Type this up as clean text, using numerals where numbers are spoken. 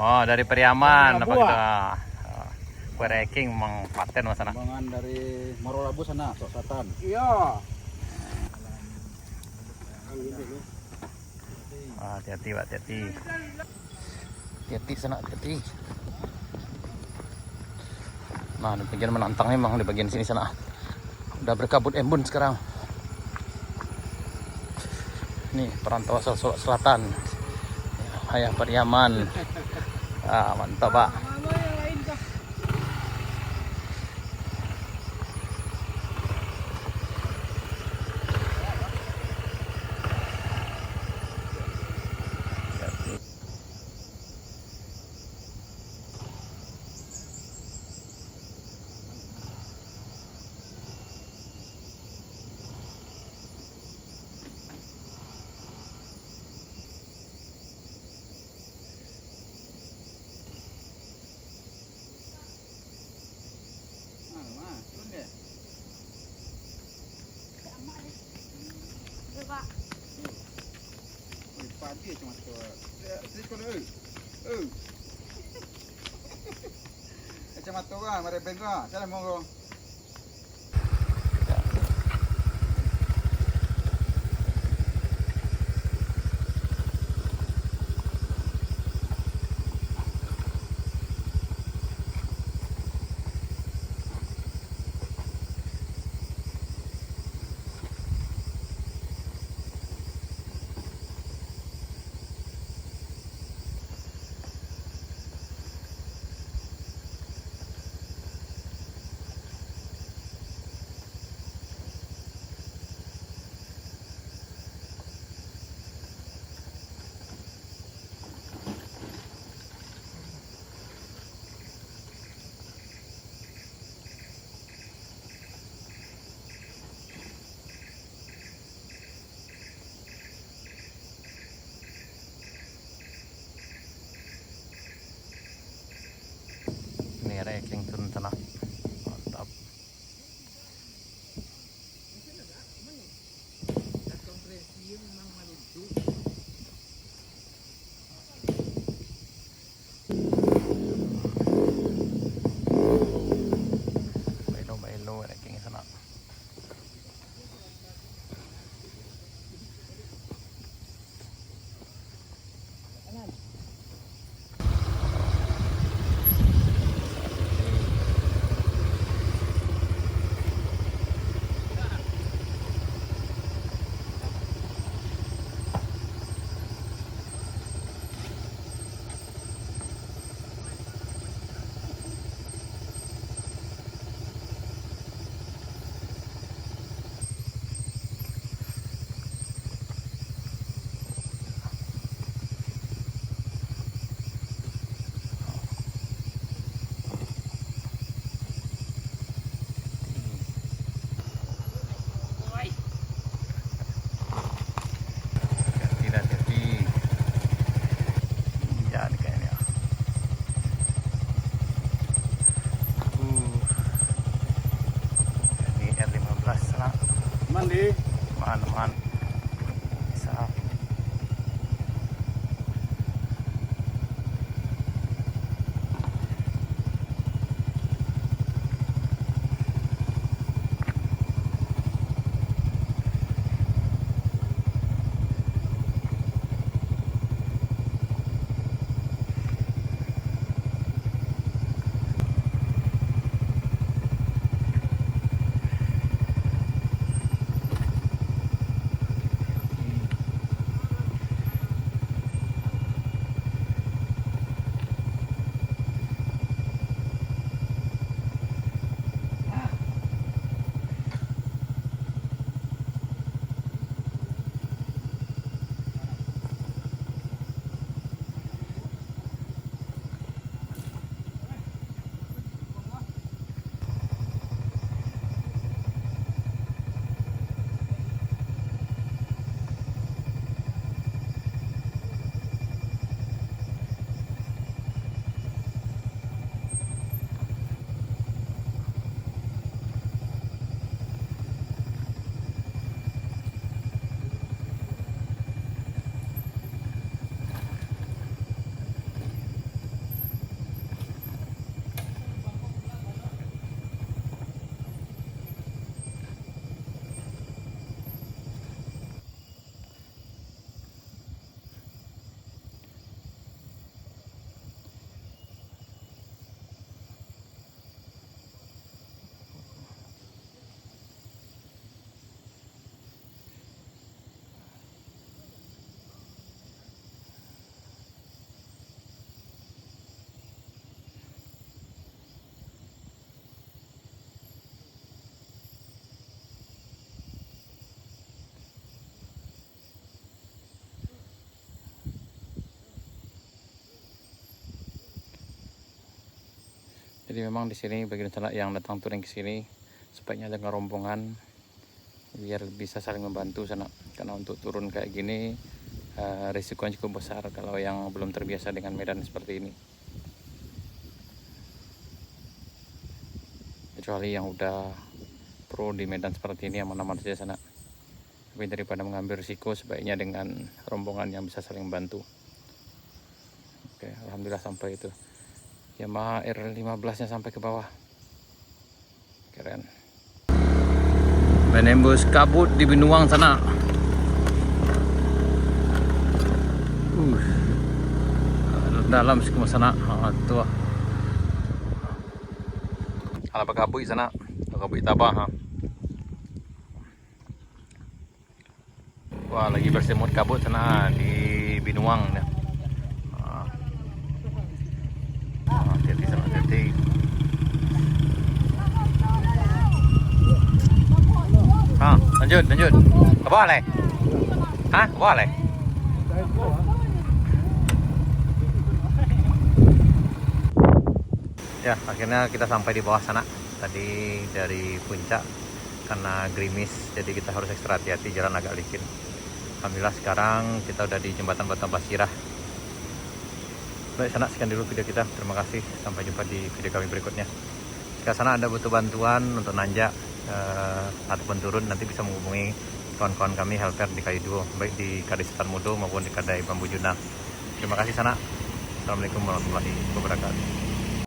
Oh, dari Periaman apa gitu. Ranking memang paten mas sana. Kembangan dari Marolabu sana, Sok Selatan. Iya. Hati-hati Pak, hati-hati. Hati-hati sana, hati-hati. Nah, di bagian menantang memang di bagian sini sana. Udah berkabut embun sekarang. Nih, perantau asal Selatan. Ayah Periaman. Mantap Pak. Pagi cuma tu. Kacamata orang, mari bengkok. Saya mau. Ini ranking turun sana. Mantap. Bailo ranking sana. Mandi. Man. Bisa. Jadi memang di sini bagian sana yang datang touring ke sini sebaiknya dengan rombongan biar bisa saling membantu sana. Karena untuk turun kayak gini risikonya cukup besar kalau yang belum terbiasa dengan medan seperti ini. Kecuali yang udah pro di medan seperti ini yang mana-mana saja sana. Tapi daripada mengambil risiko sebaiknya dengan rombongan yang bisa saling membantu. Oke, alhamdulillah sampai itu. Yamaha R15 nya sampai ke bawah. Keren. Menembus kabut di Binuang sana. Dalam semua sana. Tuh. Ala kabut sana. Kabut tabah. Wah, lagi bersemut kabut sana di Binuang. Hati-hati sana, hati-hati. Lanjut. Ke bawah le? Hah? Ke bawah le? Ya, akhirnya kita sampai di bawah sana. Tadi dari puncak karena gerimis, jadi kita harus ekstra hati-hati, jalan agak licin. Alhamdulillah sekarang kita udah di jembatan Batu Basirah. Baik, sana sekian dulu video kita. Terima kasih. Sampai jumpa di video kami berikutnya. Jika sana ada butuh bantuan untuk nanjak ataupun turun, nanti bisa menghubungi kawan-kawan kami helper di Kayu Duo, baik di Kadai Setan Mudo maupun di Kadai Bambu Junang. Terima kasih sana. Assalamualaikum warahmatullahi wabarakatuh.